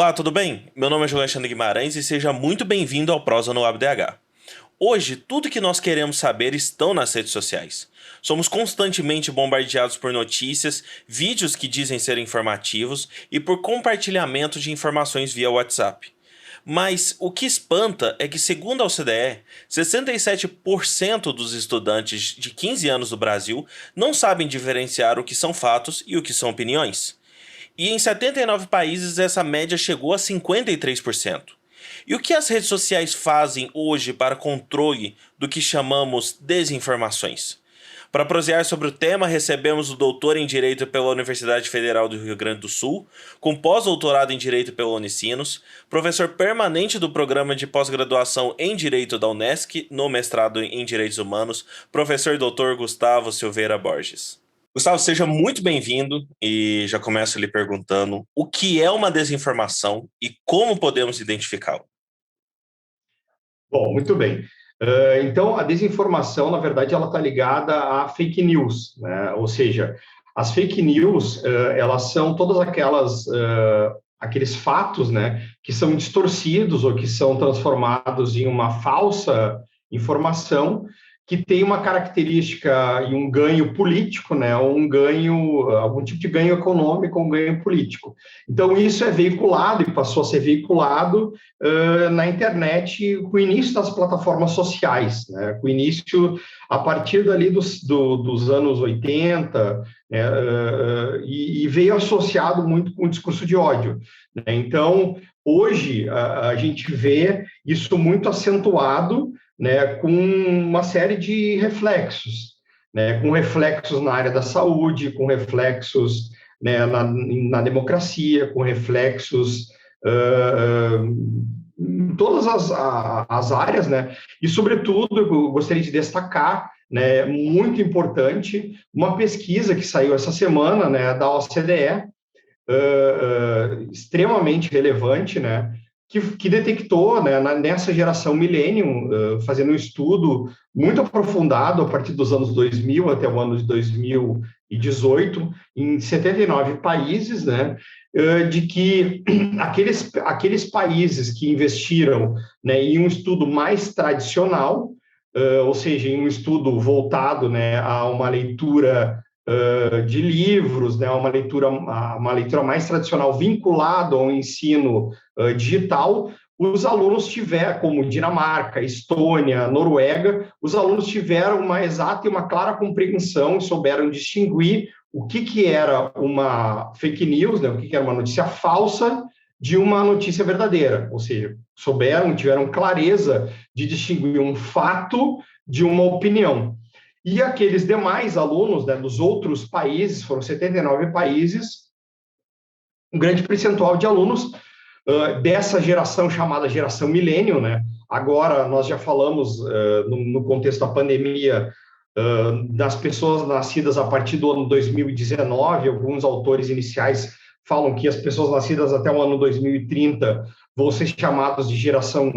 Olá, tudo bem? Meu nome é João Alexandre Guimarães e seja muito bem-vindo ao Prosa no ABDH. Hoje, tudo que nós queremos saber estão nas redes sociais. Somos constantemente bombardeados por notícias, vídeos que dizem ser informativos e por compartilhamento de informações via WhatsApp. Mas o que espanta é que, segundo a OCDE, 67% dos estudantes de 15 anos do Brasil não sabem diferenciar o que são fatos e o que são opiniões. E em 79 países essa média chegou a 53%. E o que as redes sociais fazem hoje para controle do que chamamos desinformações? Para prosear sobre o tema, recebemos o doutor em Direito pela Universidade Federal do Rio Grande do Sul, com pós-doutorado em Direito pela Unicinos, professor permanente do Programa de Pós-Graduação em Direito da Unesc, no mestrado em Direitos Humanos, professor doutor Gustavo Silveira Borges. Gustavo, seja muito bem-vindo e já começo lhe perguntando o que é uma desinformação e como podemos identificá-la. Bom, muito bem. Então, a desinformação, na verdade, ela está ligada a fake news, né? Ou seja, as fake news, elas são todas aqueles fatos, né, que são distorcidos ou que são transformados em uma falsa informação que tem uma característica e um ganho político, né, ou um ganho, algum tipo de ganho econômico, um ganho político. Então, isso é veiculado e passou a ser veiculado na internet com o início das plataformas sociais, né, com o início a partir dali dos anos 80, né, e veio associado muito com o discurso de ódio, né? Então, hoje, a gente vê isso muito acentuado, né, com uma série de reflexos, né, com reflexos na área da saúde, com reflexos, né, na democracia, com reflexos em todas as áreas, né, e, sobretudo, eu gostaria de destacar, né, muito importante, uma pesquisa que saiu essa semana, né, da OCDE, extremamente relevante, né, que detectou, né, nessa geração millennium, fazendo um estudo muito aprofundado a partir dos anos 2000 até o ano de 2018, em 79 países, né, de que aqueles países que investiram, né, em um estudo mais tradicional, ou seja, em um estudo voltado, né, a uma leitura de livros, né, uma leitura mais tradicional vinculada ao ensino digital, os alunos tiveram, como Dinamarca, Estônia, Noruega, os alunos tiveram uma exata e uma clara compreensão e souberam distinguir o que era uma fake news, né, o que era uma notícia falsa de uma notícia verdadeira, ou seja, tiveram clareza de distinguir um fato de uma opinião. E aqueles demais alunos, né, dos outros países, foram 79 países, um grande percentual de alunos dessa geração chamada geração millennium, né? Agora, nós já falamos, no contexto da pandemia, das pessoas nascidas a partir do ano 2019, alguns autores iniciais falam que as pessoas nascidas até o ano 2030 vão ser chamadas de geração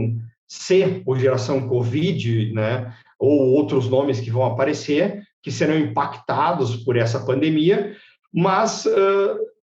C, ou geração Covid, né, ou outros nomes que vão aparecer, que serão impactados por essa pandemia, mas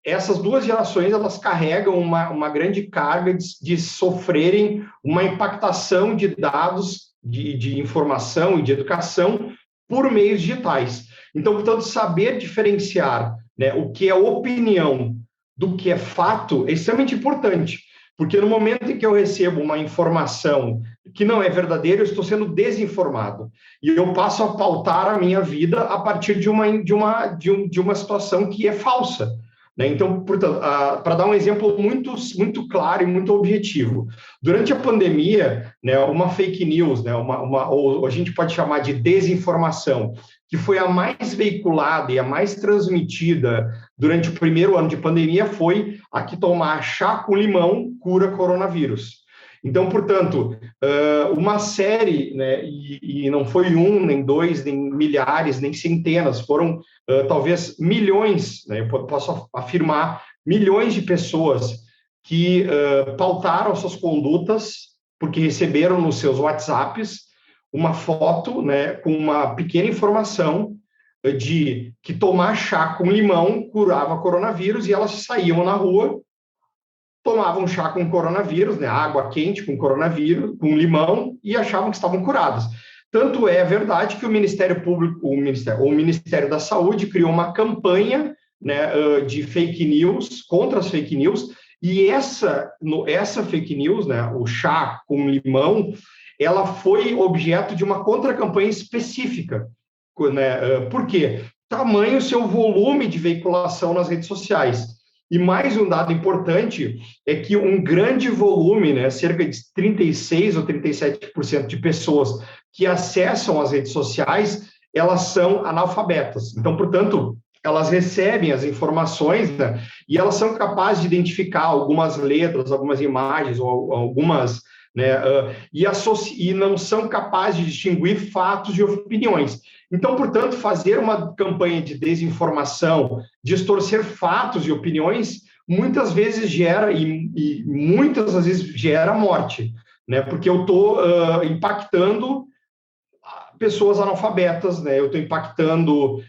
essas duas gerações, elas carregam uma grande carga de sofrerem uma impactação de dados, de informação e de educação por meios digitais. Então, portanto, saber diferenciar, né, o que é opinião do que é fato é extremamente importante, porque no momento em que eu recebo uma informação que não é verdadeira, eu estou sendo desinformado. E eu passo a pautar a minha vida a partir de uma situação que é falsa, né? Então, portanto, para dar um exemplo muito claro e muito objetivo, durante a pandemia, né, uma fake news, né, ou a gente pode chamar de desinformação, que foi a mais veiculada e a mais transmitida durante o primeiro ano de pandemia, foi a que tomar chá com limão cura coronavírus. Então, portanto, uma série, né, e não foi um, nem dois, nem milhares, nem centenas, foram talvez milhões, né, eu posso afirmar, milhões de pessoas que pautaram suas condutas porque receberam nos seus WhatsApps uma foto, né, com uma pequena informação de que tomar chá com limão curava coronavírus, e elas saíam na rua tomavam chá com coronavírus, né, água quente com coronavírus, com limão, e achavam que estavam curadas. Tanto é verdade que o Ministério Público, o Ministério da Saúde criou uma campanha, né, de fake news, contra as fake news, e essa fake news, né, o chá com limão, ela foi objeto de uma contra-campanha específica, né? Por quê? Tamanho seu volume de veiculação nas redes sociais. E mais um dado importante é que um grande volume, né, cerca de 36 ou 37% de pessoas que acessam as redes sociais, elas são analfabetas. Então, portanto, elas recebem as informações, né, e elas são capazes de identificar algumas letras, algumas imagens, ou algumas, né, e não são capazes de distinguir fatos de opiniões. Então, portanto, fazer uma campanha de desinformação, distorcer fatos e opiniões, muitas vezes gera, e muitas das vezes gera morte, né? Porque eu estou impactando pessoas analfabetas, né? Eu estou impactando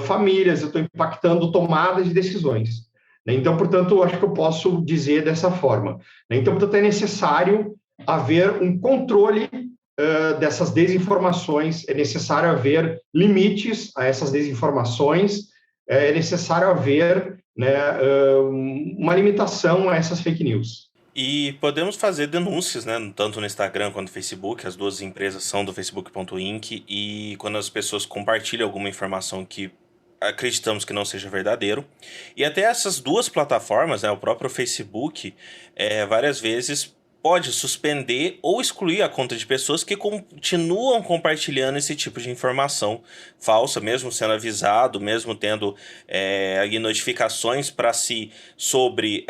famílias, eu estou impactando tomadas de decisões, né? Então, portanto, eu acho que eu posso dizer dessa forma, né? Então, portanto, é necessário haver um controle dessas desinformações, é necessário haver limites a essas desinformações, é necessário haver, né, uma limitação a essas fake news. E podemos fazer denúncias, né, tanto no Instagram quanto no Facebook. As duas empresas são do Facebook.inc, e quando as pessoas compartilham alguma informação que acreditamos que não seja verdadeiro. E até essas duas plataformas, né, o próprio Facebook, várias vezes pode suspender ou excluir a conta de pessoas que continuam compartilhando esse tipo de informação falsa, mesmo sendo avisado, mesmo tendo aí notificações para si sobre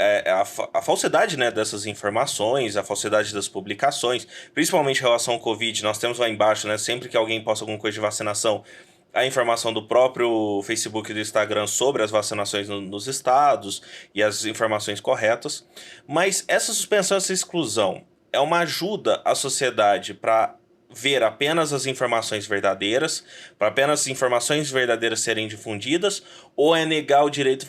a falsidade, né, dessas informações, a falsidade das publicações, principalmente em relação ao Covid. Nós temos lá embaixo, né, sempre que alguém posta alguma coisa de vacinação, a informação do próprio Facebook e do Instagram sobre as vacinações nos estados e as informações corretas. Mas essa suspensão, essa exclusão, é uma ajuda à sociedade para ver apenas as informações verdadeiras, para apenas as informações verdadeiras serem difundidas, ou é negar o direito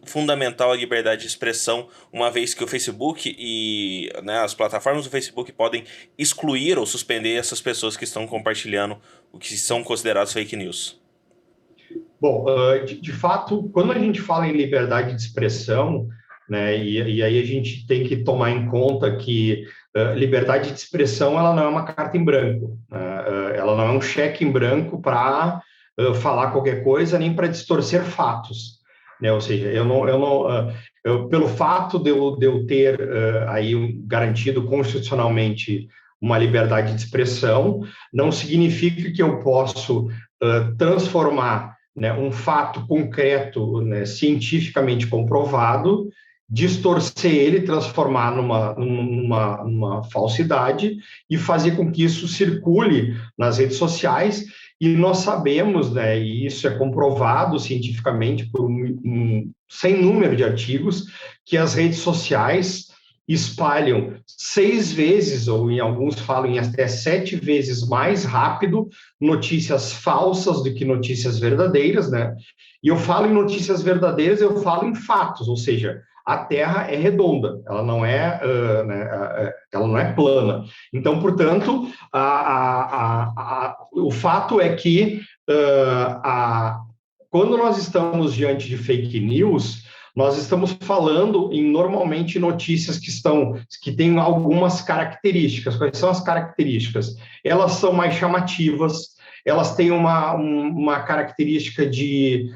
fundamental à liberdade de expressão, uma vez que o Facebook e, né, as plataformas do Facebook podem excluir ou suspender essas pessoas que estão compartilhando o que são considerados fake news? Bom, de fato, quando a gente fala em liberdade de expressão, né, e aí a gente tem que tomar em conta que liberdade de expressão ela não é uma carta em branco, né, ela não é um cheque em branco para falar qualquer coisa, nem para distorcer fatos, né? Ou seja, pelo fato de eu ter aí garantido constitucionalmente uma liberdade de expressão, não significa que eu posso transformar, né, um fato concreto, né, cientificamente comprovado, distorcer ele, transformar numa falsidade e fazer com que isso circule nas redes sociais. E nós sabemos, né, e isso é comprovado cientificamente por um sem número de artigos, que as redes sociais espalham 6 vezes, ou em alguns falam em até 7 vezes mais rápido, notícias falsas do que notícias verdadeiras, né? E eu falo em notícias verdadeiras, eu falo em fatos, ou seja, a Terra é redonda, ela não é, né, ela não é plana. Então, portanto, o fato é que quando nós estamos diante de fake news, nós estamos falando em normalmente notícias que têm algumas características. Quais são as características? Elas são mais chamativas, elas têm uma característica de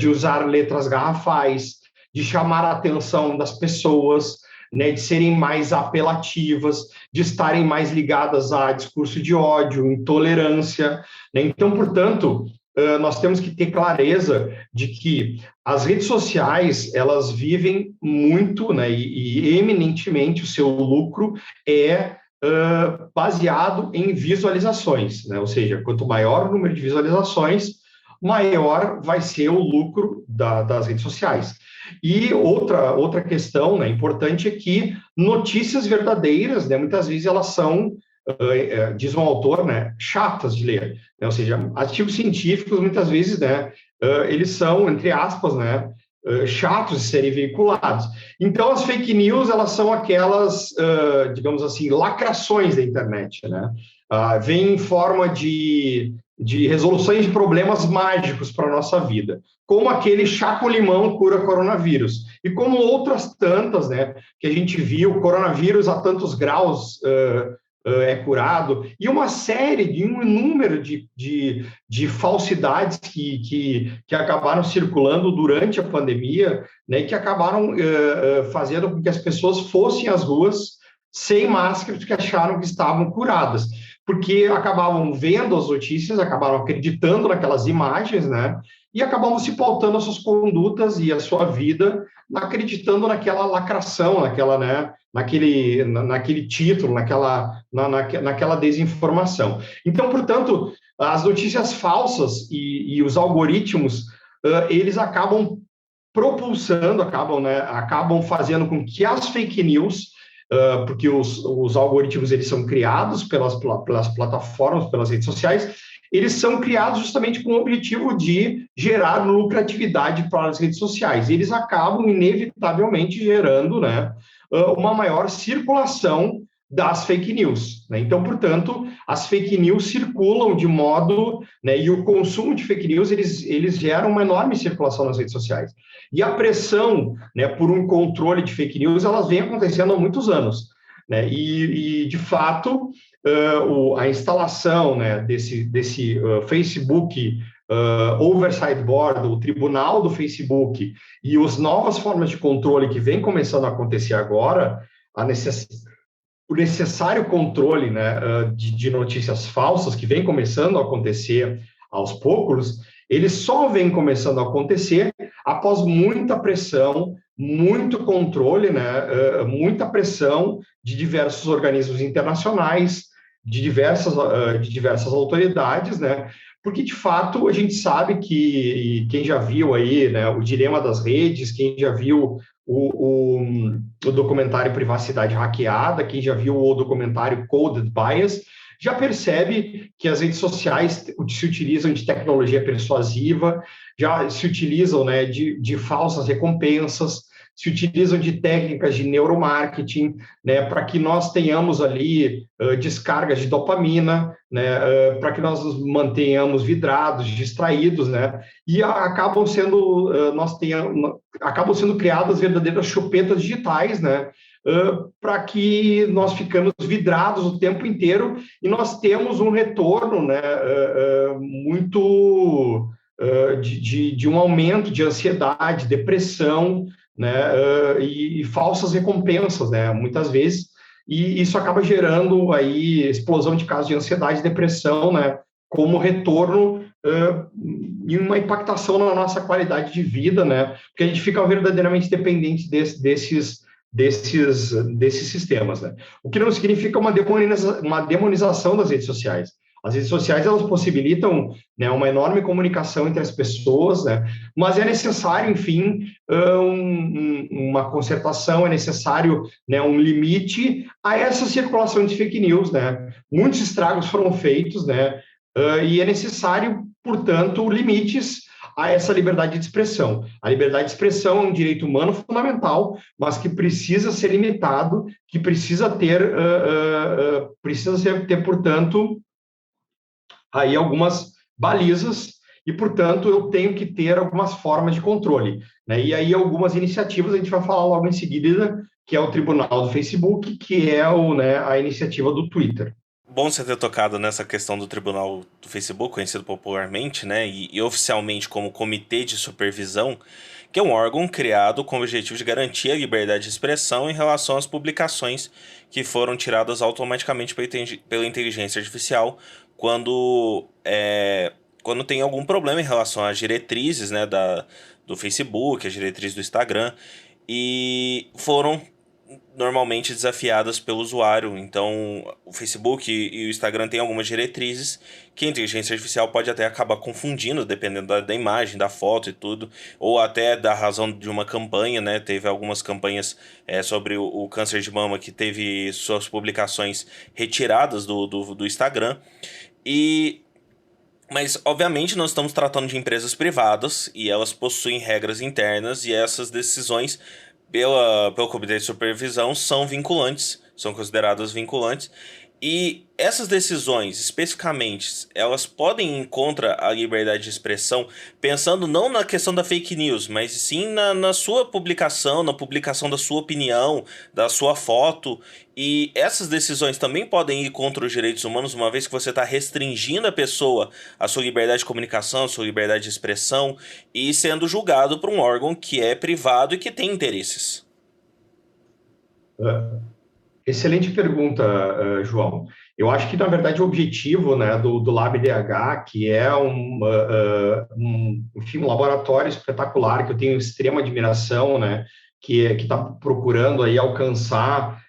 usar letras garrafais, de chamar a atenção das pessoas, né, de serem mais apelativas, de estarem mais ligadas a discurso de ódio, intolerância, né? Então, portanto, nós temos que ter clareza de que as redes sociais, elas vivem muito, né, e eminentemente o seu lucro é baseado em visualizações, né? Ou seja, quanto maior o número de visualizações, maior vai ser o lucro das redes sociais. E outra questão, né, importante é que notícias verdadeiras, né, muitas vezes elas são, diz um autor, né, chatas de ler, né? Ou seja, artigos científicos muitas vezes, né, eles são, entre aspas, né, chatos de serem veiculados. Então, as fake news, elas são aquelas, digamos assim, lacrações da internet, né? Vem em forma de resoluções de problemas mágicos para a nossa vida, como aquele chá com limão cura coronavírus, e como outras tantas, né, que a gente viu, coronavírus a tantos graus é curado, e uma série de um número de falsidades que acabaram circulando durante a pandemia, né, que acabaram fazendo com que as pessoas fossem às ruas sem máscara, porque acharam que estavam curadas, porque acabavam vendo as notícias, acabaram acreditando naquelas imagens, né, e acabavam se pautando as suas condutas e a sua vida, acreditando naquela lacração, né, naquele título, naquela desinformação. Então, portanto, as notícias falsas e os algoritmos, eles acabam propulsando, acabam fazendo com que as fake news, porque os algoritmos eles são criados pelas plataformas, pelas redes sociais, eles são criados justamente com o objetivo de gerar lucratividade para as redes sociais. Eles acabam, inevitavelmente, gerando, né, uma maior circulação das fake news, né? Então, portanto, as fake news circulam de modo, né, e o consumo de fake news, eles geram uma enorme circulação nas redes sociais. E a pressão, né, por um controle de fake news, elas vem acontecendo há muitos anos, né? E de fato, a instalação, né, desse Facebook Oversight Board, o tribunal do Facebook, e as novas formas de controle que vem começando a acontecer agora, o necessário controle, né, de notícias falsas que vem começando a acontecer aos poucos, ele só vem começando a acontecer após muita pressão, muito controle, né, muita pressão de diversos organismos internacionais, de diversas autoridades, né, porque de fato a gente sabe que quem já viu aí, né, o dilema das redes, quem já viu o documentário Privacidade Hackeada, quem já viu o documentário Coded Bias, já percebe que as redes sociais se utilizam de tecnologia persuasiva, já se utilizam, né, de falsas recompensas, se utilizam de técnicas de neuromarketing, né, para que nós tenhamos ali descargas de dopamina, né, para que nós nos mantenhamos vidrados, distraídos, né, e acabam sendo criadas verdadeiras chupetas digitais, né, para que nós ficamos vidrados o tempo inteiro e nós temos um retorno, né, muito de um aumento de ansiedade, depressão, né, e falsas recompensas, né, muitas vezes, e isso acaba gerando aí explosão de casos de ansiedade e depressão, né, como retorno e uma impactação na nossa qualidade de vida, né, porque a gente fica verdadeiramente dependente desses sistemas, né? O que não significa uma demonização das redes sociais. As redes sociais, elas possibilitam, né, uma enorme comunicação entre as pessoas, né, mas é necessário, enfim, uma concertação, é necessário, né, um limite a essa circulação de fake news, né? Muitos estragos foram feitos, né, e é necessário, portanto, limites a essa liberdade de expressão. A liberdade de expressão é um direito humano fundamental, mas que precisa ser limitado, que precisa ter, portanto, aí algumas balizas e, portanto, eu tenho que ter algumas formas de controle, né? E aí algumas iniciativas, a gente vai falar logo em seguida, que é o Tribunal do Facebook, que é a iniciativa do Twitter. Bom você ter tocado nessa questão do Tribunal do Facebook, conhecido popularmente, né, e oficialmente como Comitê de Supervisão, que é um órgão criado com o objetivo de garantir a liberdade de expressão em relação às publicações que foram tiradas automaticamente pela inteligência artificial quando tem algum problema em relação às diretrizes, né, do Facebook, as diretrizes do Instagram, e foram normalmente desafiadas pelo usuário. Então, o Facebook e o Instagram têm algumas diretrizes que a inteligência artificial pode até acabar confundindo, dependendo da imagem, da foto e tudo, ou até da razão de uma campanha, né? Teve algumas campanhas sobre o câncer de mama que teve suas publicações retiradas do Instagram. Mas, obviamente, nós estamos tratando de empresas privadas e elas possuem regras internas e essas decisões, pelo Comitê de Supervisão, são vinculantes, são consideradas vinculantes. E essas decisões, especificamente, elas podem ir contra a liberdade de expressão, pensando não na questão da fake news, mas sim na sua publicação, na publicação da sua opinião, da sua foto. E essas decisões também podem ir contra os direitos humanos, uma vez que você está restringindo a pessoa, a sua liberdade de comunicação, a sua liberdade de expressão, e sendo julgado por um órgão que é privado e que tem interesses. Excelente pergunta, João. Eu acho que, na verdade, o objetivo, né, do LabDH, que é enfim, um laboratório espetacular, que eu tenho extrema admiração, né, que está procurando aí alcançar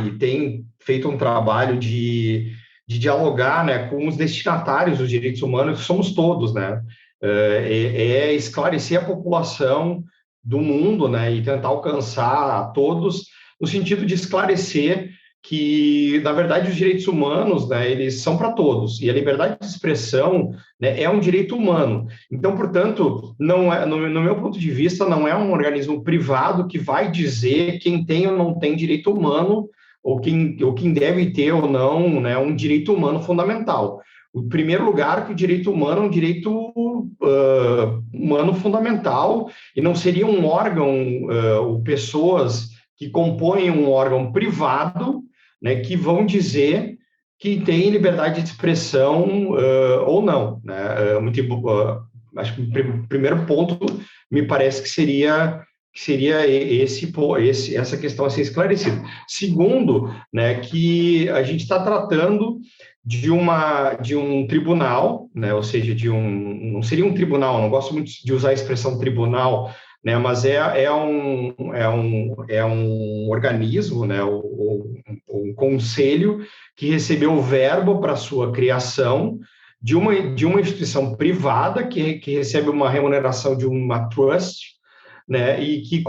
e tem feito um trabalho de dialogar, né, com os destinatários dos direitos humanos, que somos todos, né, é esclarecer a população do mundo, né, e tentar alcançar a todos no sentido de esclarecer que, na verdade, os direitos humanos, né, eles são para todos, e a liberdade de expressão, né, é um direito humano. Então, portanto, não é, no meu ponto de vista, não é um organismo privado que vai dizer quem tem ou não tem direito humano, ou quem deve ter ou não, né, um direito humano fundamental. Em primeiro lugar, que o direito humano é um direito humano fundamental, e não seria um órgão ou pessoas que compõem um órgão privado, né, que vão dizer que tem liberdade de expressão ou não. Né? Acho que o primeiro ponto me parece que seria essa questão a ser esclarecida. Segundo, né, que a gente está tratando de um tribunal, né, ou seja, não seria um tribunal, não gosto muito de usar a expressão tribunal, né, mas é um organismo, né, um conselho que recebeu o verbo para sua criação de uma instituição privada que recebe uma remuneração de uma trust, né, e que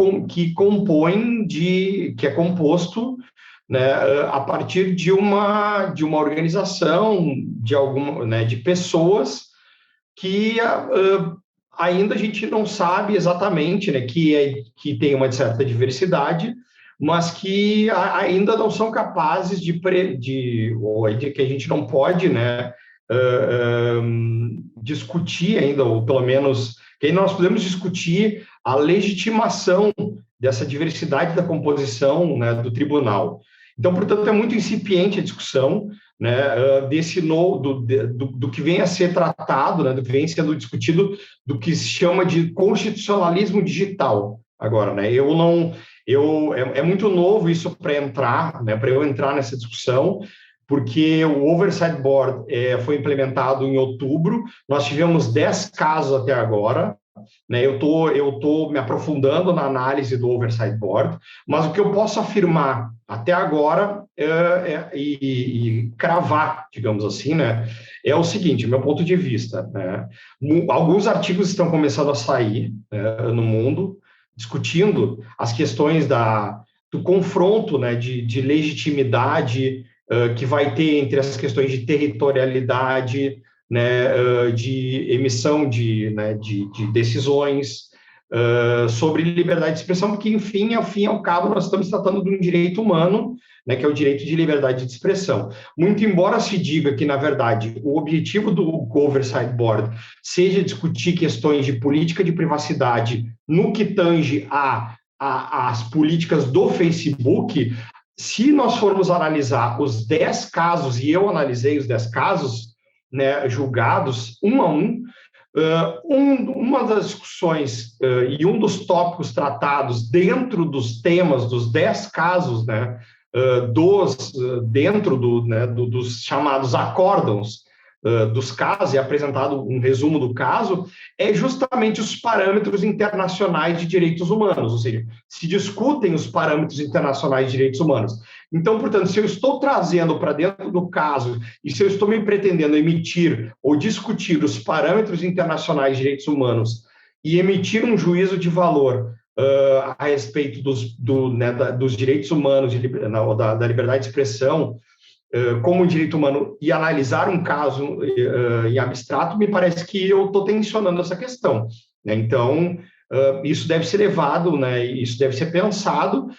é composto, né, a partir de uma organização de pessoas que ainda a gente não sabe exatamente, né, que tem uma certa diversidade, mas que ainda não são capazes ou que a gente não pode, né, discutir ainda, ou pelo menos que nós podemos discutir a legitimação dessa diversidade da composição, né, do tribunal. Então, portanto, é muito incipiente a discussão, né, do que vem a ser tratado, né, do que vem sendo discutido, do que se chama de constitucionalismo digital. Agora, né, é muito novo isso para entrar, né, para eu entrar nessa discussão, porque o Oversight Board foi implementado em outubro, nós tivemos 10 casos até agora, né, eu tô me aprofundando na análise do Oversight Board, mas o que eu posso afirmar até agora e cravar, digamos assim, né, é o seguinte, meu ponto de vista, né, alguns artigos estão começando a sair no mundo, discutindo as questões do confronto, né, de legitimidade que vai ter entre as questões de territorialidade, né, de emissão de decisões sobre liberdade de expressão, porque, enfim, ao fim e ao cabo, nós estamos tratando de um direito humano, né, que é o direito de liberdade de expressão. Muito embora se diga que, na verdade, o objetivo do Oversight Board seja discutir questões de política de privacidade no que tange às políticas do Facebook, se nós formos analisar os 10 casos, e eu analisei os 10 casos, né, julgados um a um, uma das discussões e um dos tópicos tratados dentro dos temas dos 10 casos, né, dentro dos chamados acórdãos dos casos, e apresentado um resumo do caso, é justamente os parâmetros internacionais de direitos humanos, ou seja, se discutem os parâmetros internacionais de direitos humanos. Então, portanto, se eu estou trazendo para dentro do caso e se eu estou me pretendendo emitir ou discutir os parâmetros internacionais de direitos humanos e emitir um juízo de valor a respeito dos direitos humanos, da liberdade de expressão, como direito humano e analisar um caso em abstrato, me parece que eu estou tensionando essa questão, né? Então, isso deve ser levado, né? Isso deve ser pensado,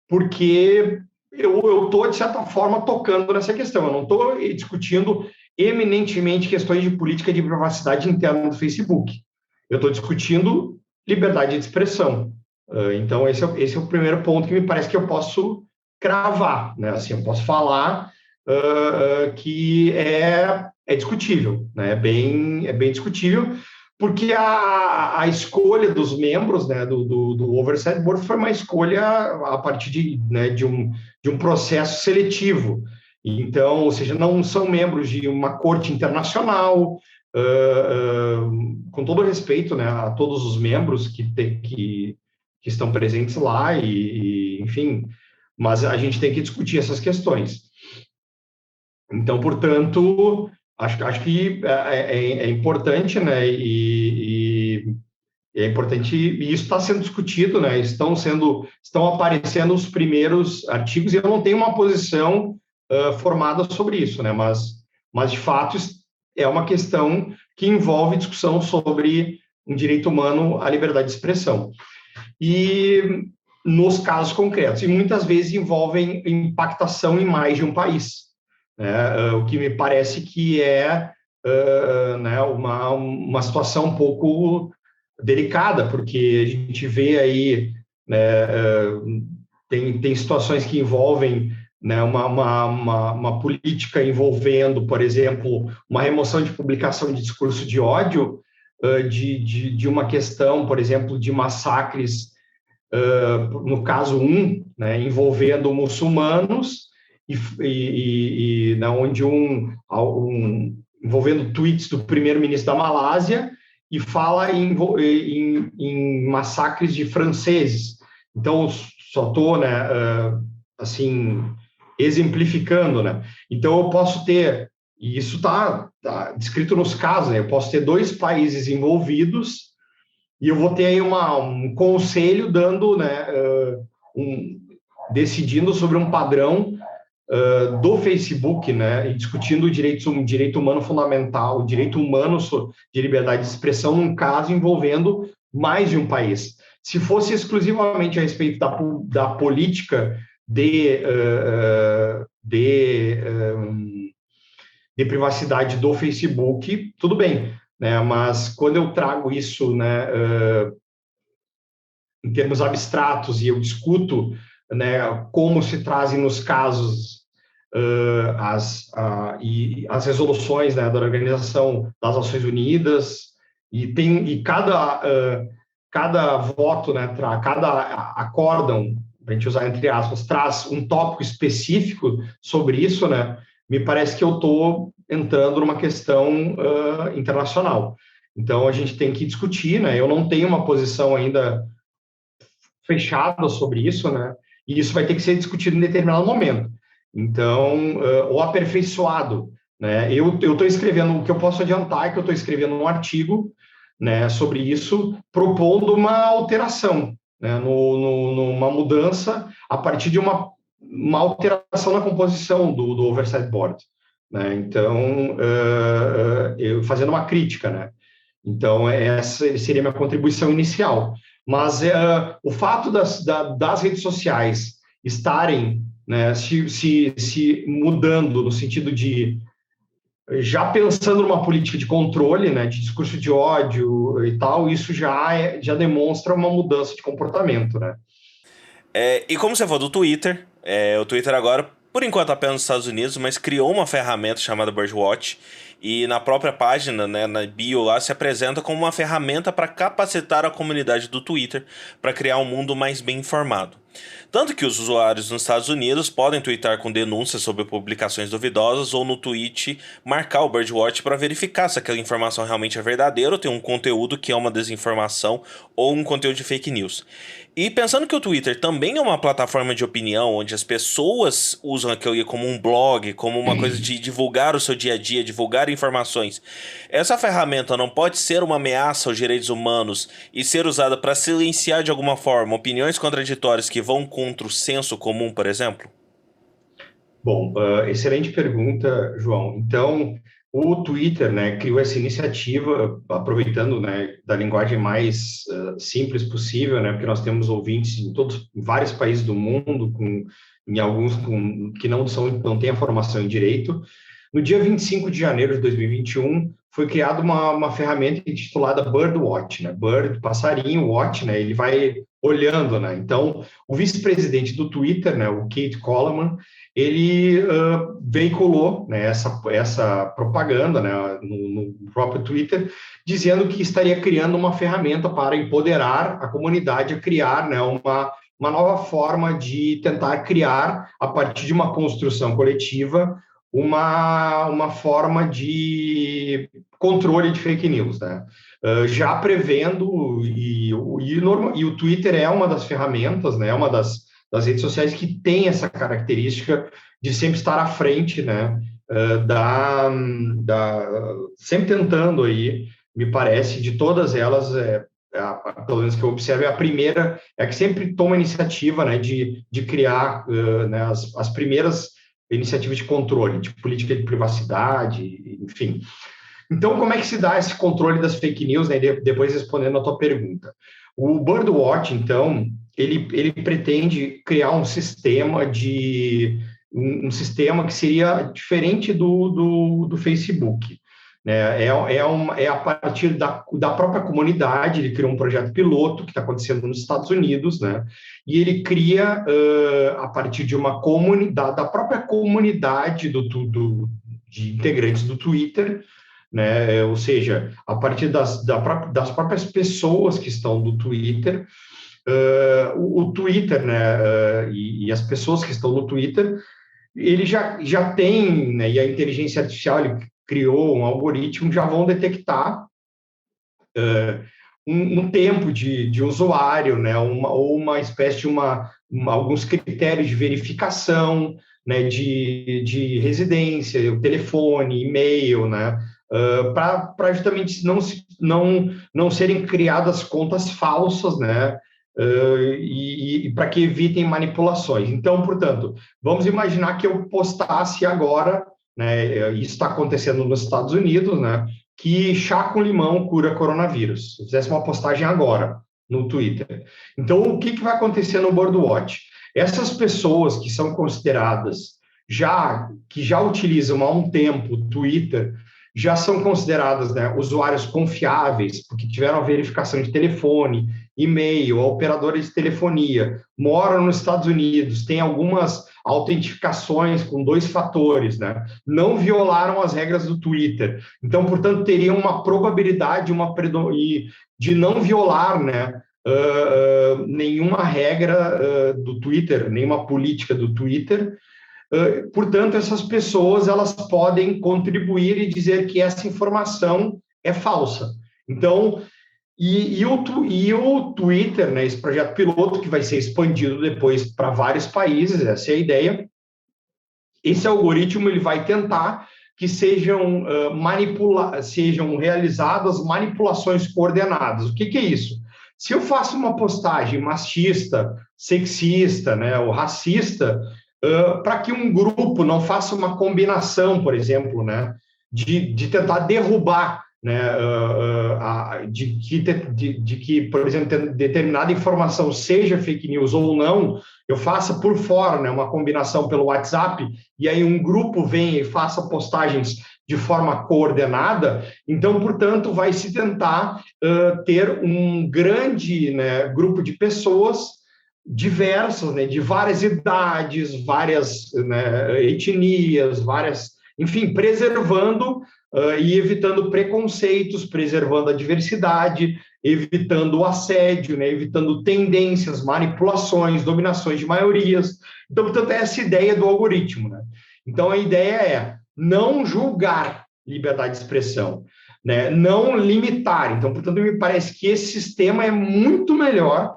porque eu estou, de certa forma, tocando nessa questão. Eu não estou discutindo eminentemente questões de política de privacidade interna do Facebook. Eu estou discutindo liberdade de expressão. Então, esse é o primeiro ponto que me parece que eu posso cravar, né? Assim, eu posso falar que é discutível, né? É bem discutível, porque a escolha dos membros, né, do Oversight Board foi uma escolha a partir de um processo seletivo. Então, ou seja, não são membros de uma corte internacional, com todo respeito, né, a todos os membros que estão presentes lá, enfim, mas a gente tem que discutir essas questões. Então, portanto, acho que é importante, né, e é importante, e isso está sendo discutido, né, estão aparecendo os primeiros artigos, e eu não tenho uma posição formada sobre isso, né, mas de fato é uma questão que envolve discussão sobre um direito humano à liberdade de expressão. E nos casos concretos, e muitas vezes envolvem impactação em mais de um país, né? O que me parece que né, uma situação um pouco delicada, porque a gente vê aí, né, tem situações que envolvem, né, uma política envolvendo, por exemplo, uma remoção de publicação de discurso de ódio, de uma questão, por exemplo, de massacres, no caso né, envolvendo muçulmanos, onde envolvendo tweets do primeiro-ministro da Malásia, e fala em massacres de franceses. Então, só estou, né, assim, exemplificando, né? Então, eu posso ter, e isso está descrito nos casos, né? Eu posso ter 2 países envolvidos, e eu vou ter aí um conselho dando, né, decidindo sobre um padrão do Facebook, né, e discutindo o direito humano fundamental, o direito humano de liberdade de expressão, num caso envolvendo mais de um país. Se fosse exclusivamente a respeito da política de privacidade do Facebook, tudo bem, né, mas quando eu trago isso, né, em termos abstratos, e eu discuto, né, como se trazem nos casos as resoluções, né, da Organização das Nações Unidas, e cada voto, né, cada acórdão, para a gente usar entre aspas, traz um tópico específico sobre isso, né, me parece que eu estou entrando numa questão internacional. Então, a gente tem que discutir, né, eu não tenho uma posição ainda fechada sobre isso, né, e isso vai ter que ser discutido em determinado momento. Então, ou aperfeiçoado, né? Eu estou escrevendo, o que eu posso adiantar é que eu estou escrevendo um artigo, né, sobre isso, propondo uma alteração, né, numa mudança a partir de uma alteração na composição do Oversight Board, né? Então, eu fazendo uma crítica, né? Então, essa seria a minha contribuição inicial. Mas o fato das redes sociais estarem, né, se mudando no sentido de já pensando numa política de controle, né, de discurso de ódio e tal, isso já demonstra uma mudança de comportamento, né? E como você falou do Twitter, o Twitter agora, por enquanto apenas nos Estados Unidos, mas criou uma ferramenta chamada Birdwatch, e na própria página, né, na bio lá, se apresenta como uma ferramenta para capacitar a comunidade do Twitter para criar um mundo mais bem informado. Tanto que os usuários nos Estados Unidos podem twittar com denúncias sobre publicações duvidosas ou no tweet marcar o Birdwatch para verificar se aquela informação realmente é verdadeira ou tem um conteúdo que é uma desinformação ou um conteúdo de fake news. E pensando que o Twitter também é uma plataforma de opinião, onde as pessoas usam aquilo como um blog, como uma coisa de divulgar o seu dia a dia, divulgar informações, essa ferramenta não pode ser uma ameaça aos direitos humanos e ser usada para silenciar de alguma forma opiniões contraditórias que vão contra o senso comum, por exemplo? Bom, excelente pergunta, João. Então, o Twitter, né, criou essa iniciativa, aproveitando, né, da linguagem mais simples possível, né, porque nós temos ouvintes em vários países do mundo, em alguns que não têm a formação em direito. No dia 25 de janeiro de 2021, foi criada uma ferramenta intitulada Birdwatch, né? Bird, passarinho, watch, né? Ele vai olhando, né? Então, o vice-presidente do Twitter, né, o Keith Coleman, ele veiculou, né, essa propaganda, né, no próprio Twitter, dizendo que estaria criando uma ferramenta para empoderar a comunidade a criar, né, uma nova forma de tentar criar, a partir de uma construção coletiva, uma forma de controle de fake news, né? Já prevendo, e o Twitter é uma das ferramentas, né? É uma das redes sociais que tem essa característica de sempre estar à frente, né? Sempre tentando aí, me parece, de todas elas, pelo menos que eu observo, é a primeira, é a que sempre toma a iniciativa, né, de criar, né, as primeiras iniciativas de controle, de política de privacidade, enfim. Então, como é que se dá esse controle das fake news, né, depois respondendo a tua pergunta? O Birdwatch, então, ele pretende criar um sistema um sistema que seria diferente do Facebook. Né? É a partir da própria comunidade, ele criou um projeto piloto que está acontecendo nos Estados Unidos, né? E ele cria, a partir de uma comunidade, da própria comunidade de integrantes do Twitter, né? Ou seja, a partir das próprias pessoas que estão do Twitter, o Twitter, né, e as pessoas que estão no Twitter, ele já tem, né, e a inteligência artificial ele criou um algoritmo, já vão detectar um tempo de usuário, né, ou uma espécie de alguns critérios de verificação, né, de residência, o telefone, e-mail, né, para justamente não serem criadas contas falsas, né, e para que evitem manipulações. Então, portanto, vamos imaginar que eu postasse agora, né, isso está acontecendo nos Estados Unidos, né, que chá com limão cura coronavírus. Se eu fizesse uma postagem agora no Twitter. Então, o que vai acontecer no Birdwatch? Essas pessoas que são consideradas que já utilizam há um tempo o Twitter, já são consideradas, né, usuários confiáveis, porque tiveram a verificação de telefone, e-mail, operadores de telefonia, moram nos Estados Unidos, têm algumas autentificações com 2 fatores, né? Não violaram as regras do Twitter. Então, portanto, teriam uma probabilidade de não violar, né, nenhuma regra do Twitter, nenhuma política do Twitter. Portanto, essas pessoas elas podem contribuir e dizer que essa informação é falsa. Então, o Twitter, né, esse projeto piloto que vai ser expandido depois para vários países, essa é a ideia. Esse algoritmo ele vai tentar que sejam realizadas manipulações coordenadas. O que é isso? Se eu faço uma postagem machista, sexista, né, ou racista, para que um grupo não faça uma combinação, por exemplo, né, de tentar derrubar, né, de que, por exemplo, determinada informação seja fake news ou não, eu faça por fora, né, uma combinação pelo WhatsApp, e aí um grupo venha e faça postagens de forma coordenada, então, portanto, vai se tentar ter um grande, né, grupo de pessoas diversas, né, de várias idades, várias, né, etnias, enfim, preservando e evitando preconceitos, preservando a diversidade, evitando o assédio, né, evitando tendências, manipulações, dominações de maiorias. Então, portanto, é essa ideia do algoritmo, né? Então, a ideia é não julgar liberdade de expressão, né, não limitar. Então, portanto, me parece que esse sistema é muito melhor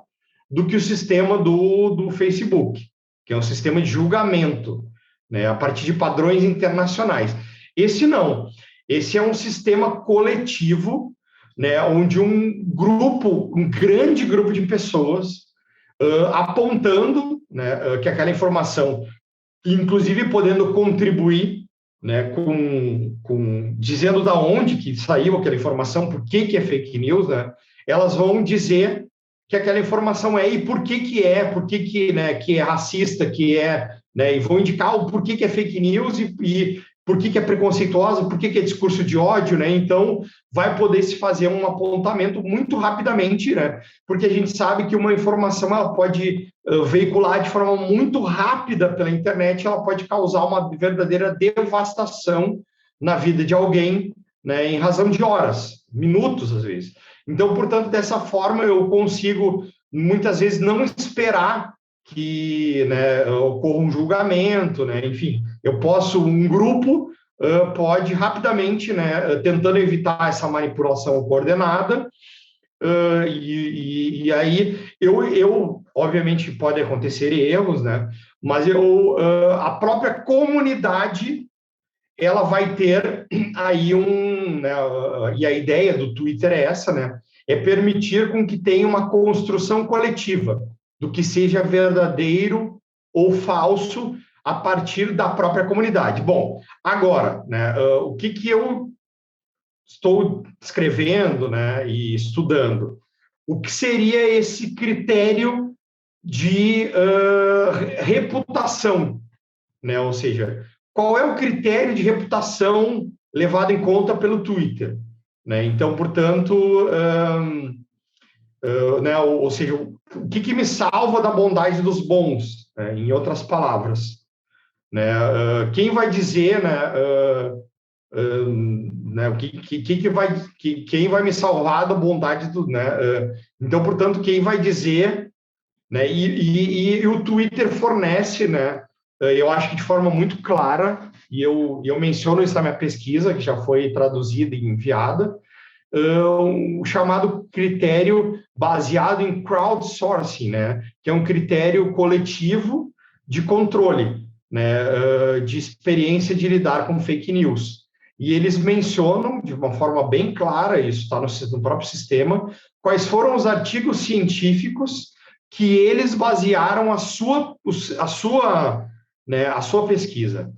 do que o sistema do Facebook, que é um sistema de julgamento, né, a partir de padrões internacionais. Esse não. Esse é um sistema coletivo, né, onde um grande grupo de pessoas apontando, né, que aquela informação inclusive podendo contribuir, né, dizendo da onde que saiu aquela informação, por que é fake news, né, elas vão dizer que aquela informação é e por que né, que é racista, né, e vão indicar o porquê que é fake news e por que é preconceituosa, por que é discurso de ódio, né? Então, vai poder se fazer um apontamento muito rapidamente, né? Porque a gente sabe que uma informação ela pode veicular de forma muito rápida pela internet, ela pode causar uma verdadeira devastação na vida de alguém, né? Em razão de horas, minutos, às vezes. Então, portanto, dessa forma, eu consigo, muitas vezes, não esperar que, né, ocorra um julgamento, né? Enfim, um grupo pode rapidamente, né, tentando evitar essa manipulação coordenada, e aí obviamente pode acontecer erros, né? Mas a própria comunidade ela vai ter aí né, e a ideia do Twitter é essa, né? É permitir com que tenha uma construção coletiva do que seja verdadeiro ou falso a partir da própria comunidade. Bom, agora, né, o que eu estou escrevendo, né, e estudando? O que seria esse critério de reputação, né? Ou seja, qual é o critério de reputação levado em conta pelo Twitter, né? Então, portanto, né, ou seja, o que me salva da bondade dos bons, né? Em outras palavras, né? Quem vai dizer, né, né, quem vai me salvar da bondade do, né? Então, portanto, quem vai dizer, né? E o Twitter fornece, né? Eu acho que de forma muito clara, e eu menciono isso na minha pesquisa, que já foi traduzida e enviada, o chamado critério baseado em crowdsourcing, né? Que é um critério coletivo de controle, né? De experiência de lidar com fake news. E eles mencionam, de uma forma bem clara, isso está no próprio sistema, quais foram os artigos científicos que eles basearam a sua pesquisa.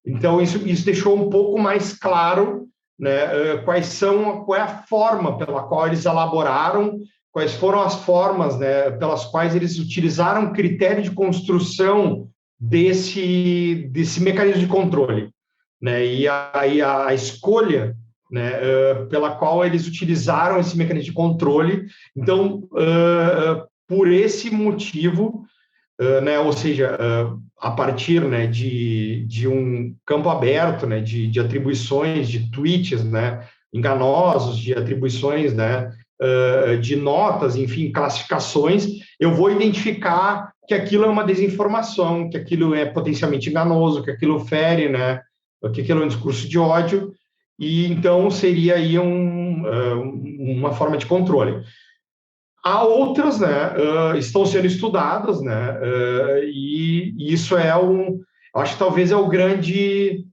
Então, isso deixou um pouco mais claro, né, qual é a forma pela qual eles elaboraram, quais foram as formas, né, pelas quais eles utilizaram critério de construção desse mecanismo de controle, né, e aí a escolha, né, pela qual eles utilizaram esse mecanismo de controle. Então, por esse motivo, né, ou seja, a partir, né, de um campo aberto, né, de atribuições, de tweets, né, enganosos, de atribuições, né, de notas, enfim, classificações, eu vou identificar que aquilo é uma desinformação, que aquilo é potencialmente enganoso, que aquilo fere, né, que aquilo é um discurso de ódio, e então seria aí uma forma de controle. Há outras, né, estão sendo estudadas, né, e isso eu acho que talvez é o grande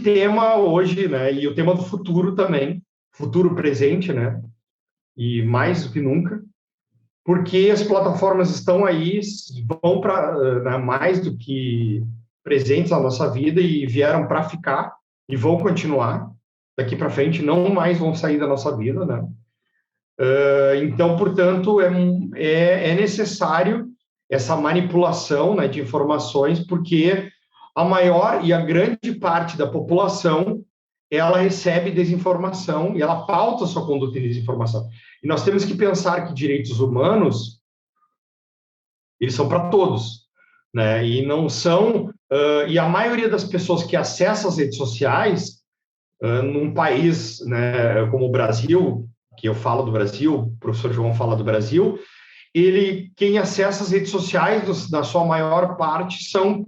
tema hoje, né, e o tema do futuro também, futuro presente, né, e mais do que nunca, porque as plataformas estão aí, vão para, né, mais do que presentes na nossa vida e vieram para ficar e vão continuar daqui para frente, não mais vão sair da nossa vida, né. Então, portanto, é necessário essa manipulação, né, de informações, porque a maior e a grande parte da população ela recebe desinformação e ela pauta sua conduta em desinformação. E nós temos que pensar que direitos humanos eles são para todos, né? E não são e a maioria das pessoas que acessam as redes sociais num país, né, como o Brasil, que eu falo do Brasil, o professor João fala do Brasil, quem acessa as redes sociais, na sua maior parte, são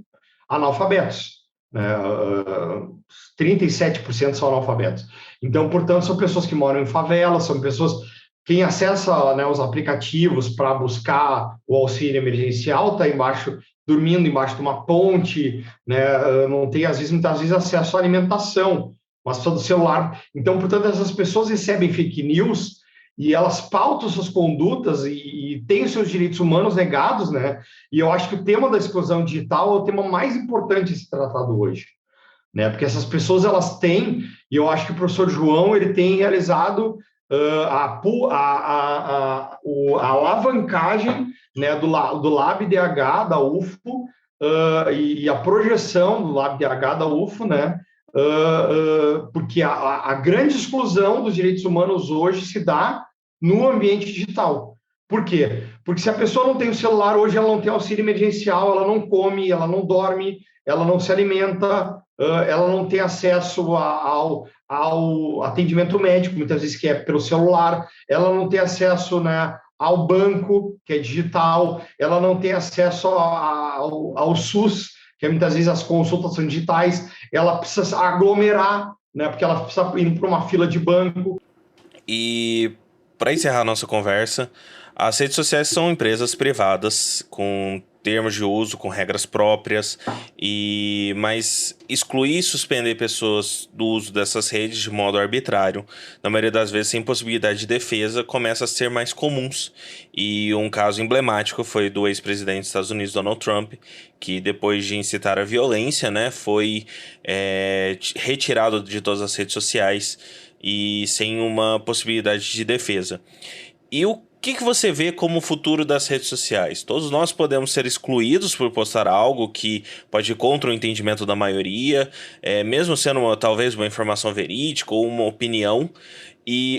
analfabetos, né? 37% são analfabetos. Então, portanto, são pessoas que moram em favelas, são pessoas... Quem acessa, né, os aplicativos para buscar o auxílio emergencial está dormindo embaixo de uma ponte, né? Não tem, muitas vezes, acesso à alimentação, mas só do celular. Então, portanto, essas pessoas recebem fake news e elas pautam suas condutas e têm os seus direitos humanos negados, né? E eu acho que o tema da exclusão digital é o tema mais importante a ser tratado hoje, né? Porque essas pessoas, elas têm, e eu acho que o professor João, ele tem realizado a alavancagem, né, do LabDH, da UFO, e a projeção do LabDH, da UFO, né? Porque a grande exclusão dos direitos humanos hoje se dá no ambiente digital. Por quê? Porque se a pessoa não tem o celular hoje, ela não tem auxílio emergencial, ela não come, ela não dorme, ela não se alimenta, ela não tem acesso ao atendimento médico, muitas vezes que é pelo celular, ela não tem acesso, né, ao banco, que é digital, ela não tem acesso ao SUS, que muitas vezes as consultas são digitais, ela precisa aglomerar, né, porque ela precisa ir para uma fila de banco. E para encerrar nossa conversa, as redes sociais são empresas privadas com termos de uso, com regras próprias, mas excluir e suspender pessoas do uso dessas redes de modo arbitrário, na maioria das vezes sem possibilidade de defesa, começa a ser mais comuns. E um caso emblemático foi do ex-presidente dos Estados Unidos, Donald Trump, que depois de incitar a violência, né, foi retirado de todas as redes sociais e sem uma possibilidade de defesa. E o que você vê como o futuro das redes sociais? Todos nós podemos ser excluídos por postar algo que pode ir contra o entendimento da maioria, mesmo sendo talvez uma informação verídica ou uma opinião,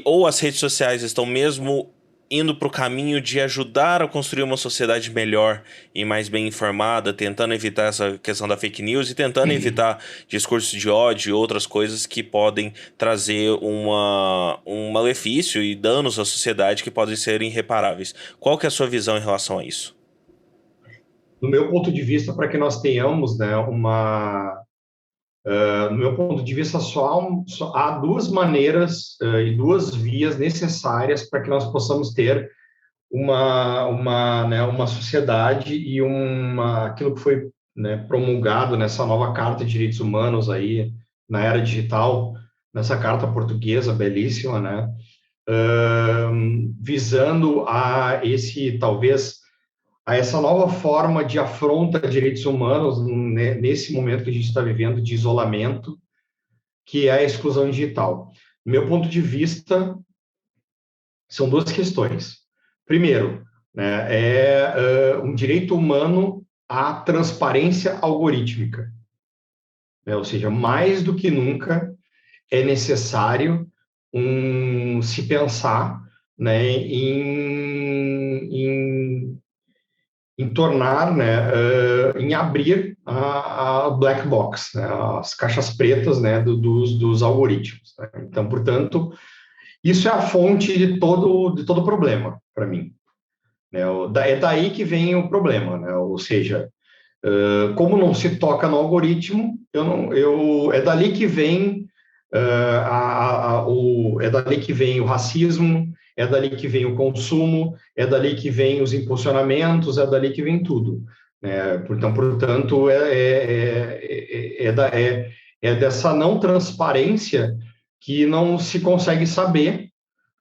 ou as redes sociais estão mesmo indo para o caminho de ajudar a construir uma sociedade melhor e mais bem informada, tentando evitar essa questão da fake news e tentando evitar discurso de ódio e outras coisas que podem trazer um malefício e danos à sociedade que podem ser irreparáveis. Qual que é a sua visão em relação a isso? No meu ponto de vista, para que nós tenhamos, né, no meu ponto de vista, só há duas maneiras e duas vias necessárias para que nós possamos ter uma sociedade e aquilo que foi, né, promulgado nessa nova Carta de Direitos Humanos aí, na era digital, nessa carta portuguesa belíssima, né, visando talvez, a essa nova forma de afronta a direitos humanos, né, nesse momento que a gente está vivendo de isolamento, que é a exclusão digital. Meu ponto de vista, são duas questões. Primeiro, né, um direito humano à transparência algorítmica, né? Ou seja, mais do que nunca é necessário se pensar, né, em tornar, né, em abrir a black box, né, as caixas pretas, né, dos algoritmos, né? Então, portanto, isso é a fonte de todo problema para mim, né? É daí que vem o problema, né? Ou seja, como não se toca no algoritmo, é dali que vem é dali que vem o racismo, é dali que vem o consumo, é dali que vem os impulsionamentos, é dali que vem tudo, né? Então, portanto, é dessa não transparência que não se consegue saber,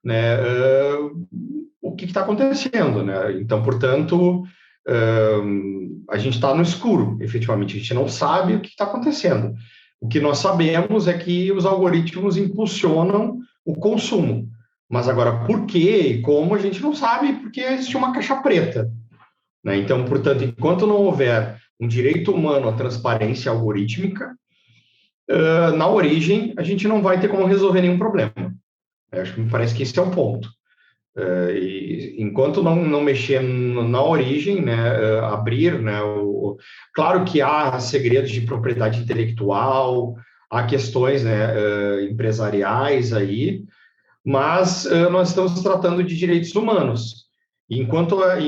né, o que está acontecendo, né? Então, portanto, a gente está no escuro, efetivamente, a gente não sabe o que está acontecendo. O que nós sabemos é que os algoritmos impulsionam o consumo, mas agora por quê e como a gente não sabe, porque existe uma caixa preta, né? Então, portanto, enquanto não houver um direito humano à transparência algorítmica, na origem, a gente não vai ter como resolver nenhum problema. Acho que me parece que esse é o ponto. E enquanto não mexer na origem, né, abrir, né, claro que há segredos de propriedade intelectual, há questões, né, empresariais aí, mas nós estamos tratando de direitos humanos. Enquanto a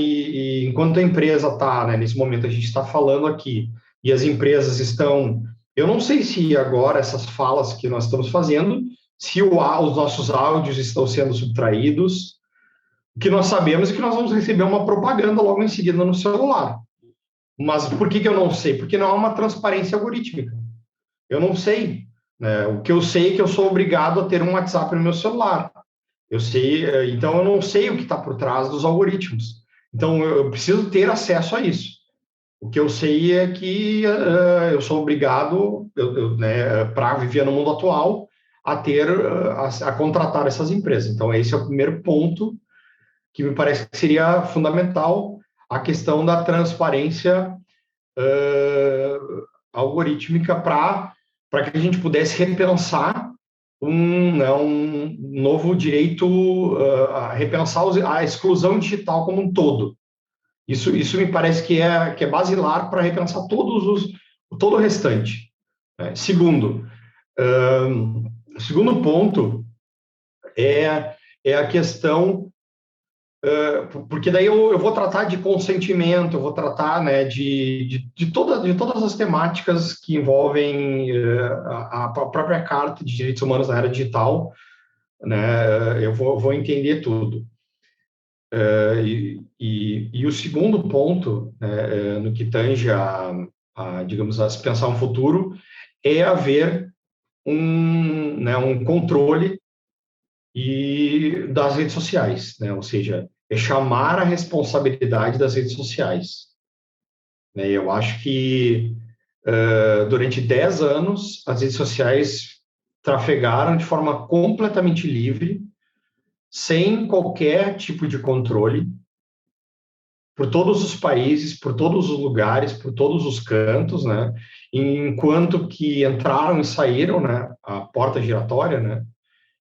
empresa está, né, nesse momento a gente está falando aqui, e as empresas estão, eu não sei se agora essas falas que nós estamos fazendo, se os nossos áudios estão sendo subtraídos. O que nós sabemos é que nós vamos receber uma propaganda logo em seguida no celular. Mas por que eu não sei? Porque não há uma transparência algorítmica. Eu não sei, né? O que eu sei é que eu sou obrigado a ter um WhatsApp no meu celular. Eu sei, então eu não sei o que está por trás dos algoritmos. Então eu preciso ter acesso a isso. O que eu sei é que eu sou obrigado, né, para viver no mundo atual, a ter, a contratar essas empresas. Então esse é o primeiro ponto que me parece que seria fundamental, a questão da transparência algorítmica para que a gente pudesse repensar um novo direito, repensar a exclusão digital como um todo. Isso me parece que é basilar para repensar todo o restante. Né? Segundo ponto é a questão, porque daí eu vou tratar de consentimento, eu vou tratar, né, de todas as temáticas que envolvem a própria Carta de Direitos Humanos na era digital, né, eu vou entender tudo. E o segundo ponto, né, no que tange digamos, a se pensar um futuro, é haver né, um controle das redes sociais, né? Ou seja, é chamar a responsabilidade das redes sociais. Né? Eu acho que durante 10 anos as redes sociais trafegaram de forma completamente livre, sem qualquer tipo de controle, por todos os países, por todos os lugares, por todos os cantos, né? Enquanto que entraram e saíram, né? A porta giratória, né?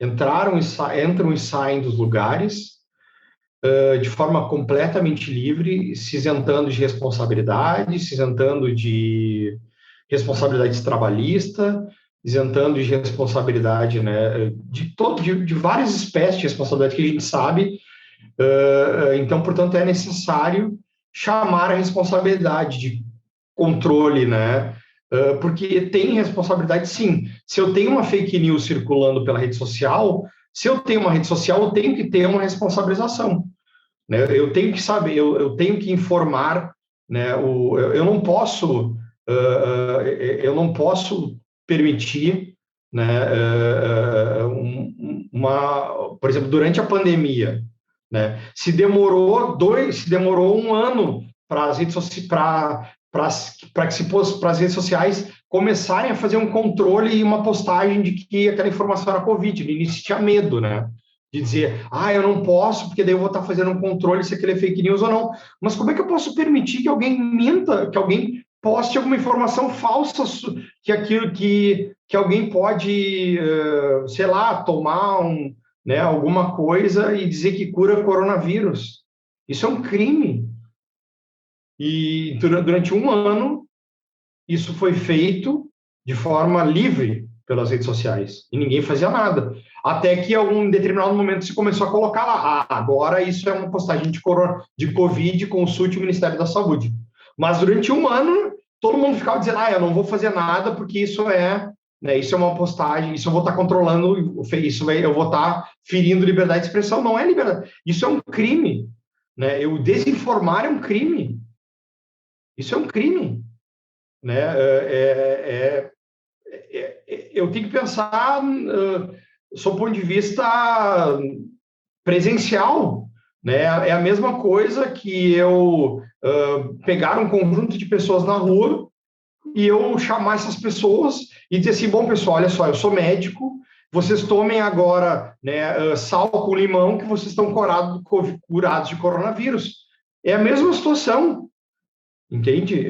Entram e saem dos lugares de forma completamente livre, se isentando de responsabilidade, se isentando de responsabilidade trabalhista, isentando de responsabilidade, né? De várias espécies de responsabilidade que a gente sabe. Então, portanto, é necessário chamar a responsabilidade de controle, né? Porque tem responsabilidade, sim. Se eu tenho uma fake news circulando pela rede social, se eu tenho uma rede social, eu tenho que ter uma responsabilização, né? Eu tenho que saber, eu tenho que informar, né? Eu não posso permitir, né? Por exemplo, durante a pandemia, né? Se demorou um ano para as redes para as redes sociais começarem a fazer um controle e uma postagem de que aquela informação era Covid. No início tinha medo, né? De dizer, eu não posso, porque daí eu vou estar fazendo um controle se aquele é fake news ou não. Mas como é que eu posso permitir que alguém minta, que alguém poste alguma informação falsa, que aquilo que alguém pode, sei lá, tomar né, alguma coisa e dizer que cura coronavírus? Isso é um crime. E durante um ano, isso foi feito de forma livre pelas redes sociais e ninguém fazia nada. Até que em algum determinado momento se começou a colocar lá, agora isso é uma postagem de Covid, consulte o Ministério da Saúde. Mas durante um ano, todo mundo ficava dizendo, eu não vou fazer nada porque né, isso é uma postagem, isso eu vou estar controlando, eu vou estar ferindo liberdade de expressão. Não é liberdade, isso é um crime. Né? Eu desinformar é um crime. Isso é um crime. Né? Eu tenho que pensar, sob o ponto de vista presencial, né? É a mesma coisa que eu pegar um conjunto de pessoas na rua e eu chamar essas pessoas e dizer assim, bom, pessoal, olha só, eu sou médico, vocês tomem agora, né, sal com limão que vocês estão curados de coronavírus. É a mesma situação, entende?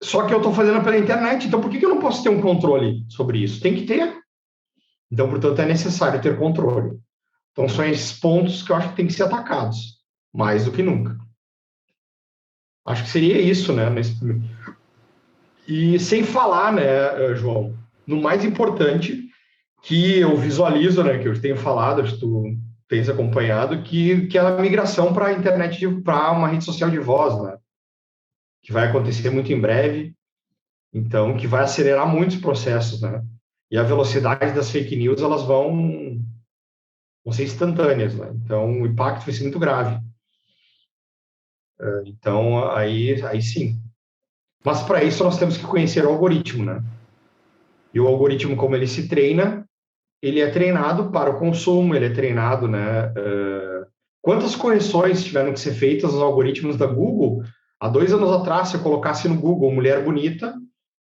Só que eu estou fazendo pela internet, então por que eu não posso ter um controle sobre isso? Tem que ter. Então, portanto, é necessário ter controle. Então, são esses pontos que eu acho que tem que ser atacados, mais do que nunca. Acho que seria isso, né? E sem falar, né, João, no mais importante, que eu visualizo, né, que eu tenho falado, acho que tu tens acompanhado, que é a migração para a internet, para uma rede social de voz, né? Que vai acontecer muito em breve, então, que vai acelerar muitos processos, né? E a velocidade das fake news, elas vão ser instantâneas, né? Então, o impacto vai ser muito grave. Então, aí sim. Mas, para isso, nós temos que conhecer o algoritmo, né? E o algoritmo, como ele se treina, ele é treinado para o consumo, ele é treinado, né? Quantas correções tiveram que ser feitas nos algoritmos da Google? Há 2 anos atrás, se eu colocasse no Google mulher bonita,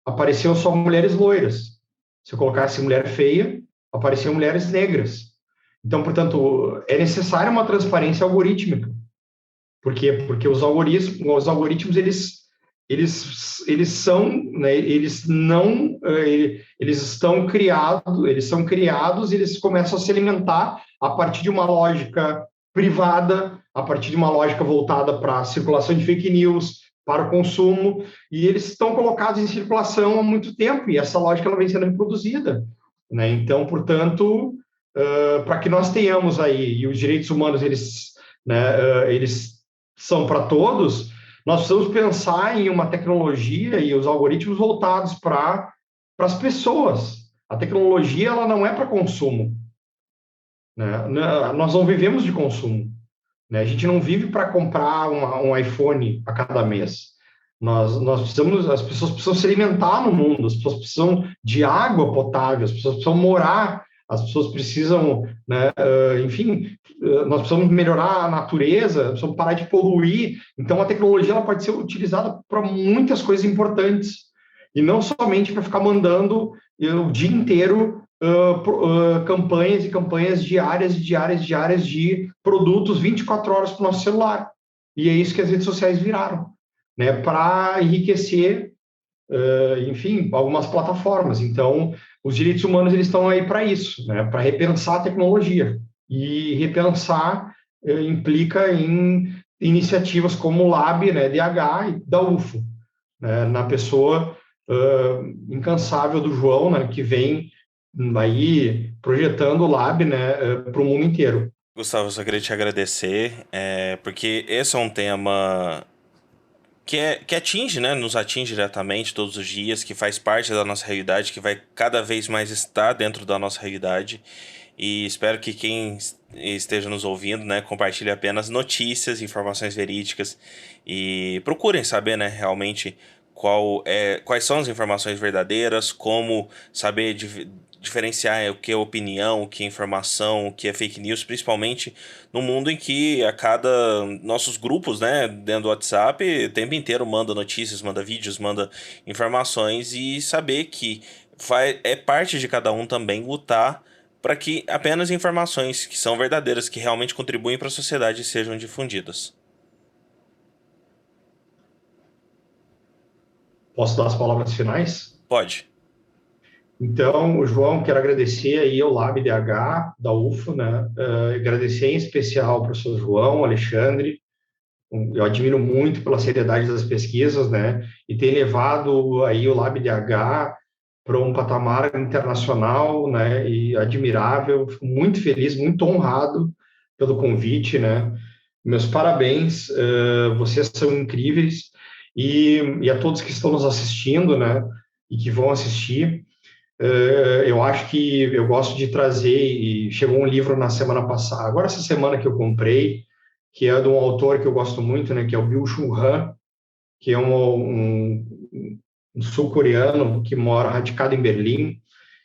apareciam só mulheres loiras. Se eu colocasse mulher feia, apareciam mulheres negras. Então, portanto, é necessária uma transparência algorítmica. Por quê? Porque os algoritmos eles são, né, eles não, eles são criados, eles começam a se alimentar a partir de uma lógica privada, a partir de uma lógica voltada para a circulação de fake news, para o consumo, e eles estão colocados em circulação há muito tempo, e essa lógica ela vem sendo reproduzida, né? Então, portanto, para que nós tenhamos aí, e os direitos humanos, eles são para todos, nós precisamos pensar em uma tecnologia e os algoritmos voltados para as pessoas. A tecnologia ela não é para consumo, né? Nós não vivemos de consumo, né? A gente não vive para comprar um iPhone a cada mês. Nós precisamos, as pessoas precisam se alimentar no mundo, as pessoas precisam de água potável, as pessoas precisam morar, as pessoas precisam, né, enfim, nós precisamos melhorar a natureza, precisamos parar de poluir. Então, a tecnologia ela pode ser utilizada para muitas coisas importantes e não somente para ficar mandando o dia inteiro campanhas e campanhas diárias de produtos 24 horas para o nosso celular. E é isso que as redes sociais viraram, né, para enriquecer, enfim, algumas plataformas. Então, os direitos humanos eles estão aí para isso, né, para repensar a tecnologia. E repensar implica em iniciativas como o Lab, né, DH e da UFO, né, na pessoa incansável do João, né, que vem aí projetando o Lab, né, para o mundo inteiro. Gustavo, eu só queria te agradecer, porque esse é um tema que atinge, né, nos atinge diretamente todos os dias, que faz parte da nossa realidade, que vai cada vez mais estar dentro da nossa realidade. E espero que quem esteja nos ouvindo, né, compartilhe apenas notícias, informações verídicas e procurem saber, né, realmente quais são as informações verdadeiras, como saber diferenciar o que é opinião, o que é informação, o que é fake news, principalmente no mundo em que nossos grupos, né, dentro do WhatsApp, o tempo inteiro manda notícias, manda vídeos, manda informações, e saber que é parte de cada um também lutar para que apenas informações que são verdadeiras, que realmente contribuem para a sociedade, sejam difundidas. Posso dar as palavras finais? Pode. Então, João, quero agradecer aí ao LabDH da UFO, né? Agradecer em especial ao professor João, Alexandre. Eu admiro muito pela seriedade das pesquisas, né? E ter levado aí o LabDH para um patamar internacional, né? E admirável. Fico muito feliz, muito honrado pelo convite, né? Meus parabéns, vocês são incríveis. E a todos que estão nos assistindo, né? E que vão assistir. Eu acho que eu gosto de trazer, e chegou um livro na semana passada, agora essa semana que eu comprei, que é de um autor que eu gosto muito, né, que é o Byung-Chul Han, que é um sul-coreano que mora radicado em Berlim,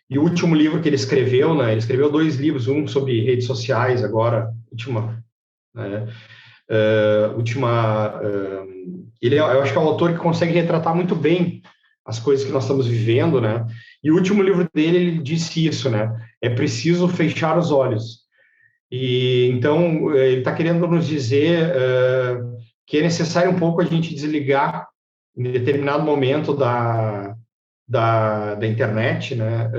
e o último livro que ele escreveu, né, ele escreveu 2 livros, um sobre redes sociais, agora, né, eu acho que é um autor que consegue retratar muito bem as coisas que nós estamos vivendo, né? E o último livro dele, ele disse isso, né? É preciso fechar os olhos. E então ele está querendo nos dizer que é necessário um pouco a gente desligar em determinado momento da internet, né?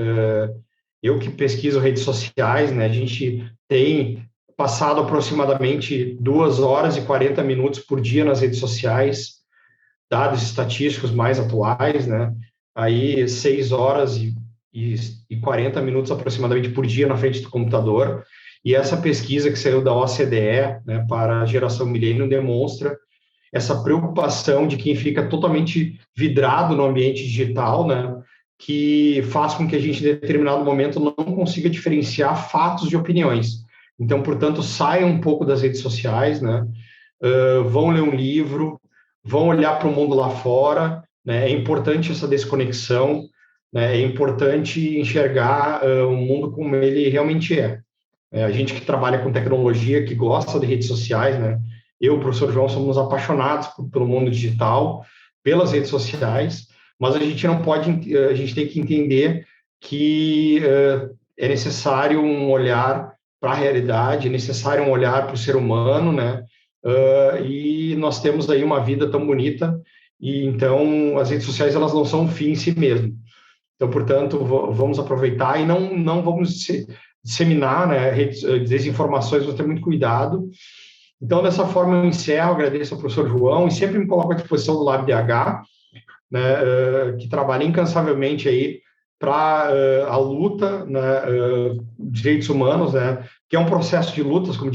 Eu que pesquiso redes sociais, né? A gente tem passado aproximadamente 2 horas e 40 minutos por dia nas redes sociais, dados estatísticos mais atuais, né? Aí 6 horas e 40 minutos aproximadamente por dia na frente do computador. E essa pesquisa que saiu da OCDE, né, para a geração milênio, demonstra essa preocupação de quem fica totalmente vidrado no ambiente digital, né, que faz com que a gente, em determinado momento, não consiga diferenciar fatos de opiniões. Então, portanto, saiam um pouco das redes sociais, né, vão ler um livro, vão olhar para o mundo lá fora, né? É importante essa desconexão. né, é importante enxergar o mundo como ele realmente é. A gente que trabalha com tecnologia, que gosta de redes sociais, né? Eu e o professor João somos apaixonados pelo mundo digital, pelas redes sociais, mas a gente não pode, a gente tem que entender que é necessário um olhar para a realidade, é necessário um olhar para o ser humano, né? E nós temos aí uma vida tão bonita, e então as redes sociais elas não são um fim em si mesmo. Então, portanto, vamos aproveitar e não vamos disseminar, né, desinformações, vamos ter muito cuidado. Então, dessa forma, eu encerro, agradeço ao professor João e sempre me coloco à disposição do LabDH, né, que trabalha incansavelmente aí para a luta, né, direitos humanos, né, que é um processo de lutas, como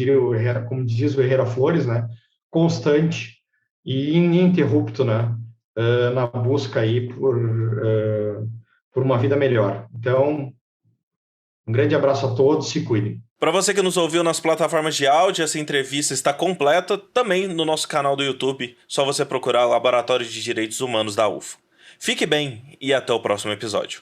como diz o Herrera Flores, né, constante e ininterrupto, né, na busca aí por uma vida melhor. Então, um grande abraço a todos, se cuidem. Para você que nos ouviu nas plataformas de áudio, essa entrevista está completa também no nosso canal do YouTube. Só você procurar Laboratório de Direitos Humanos da UFO. Fique bem e até o próximo episódio.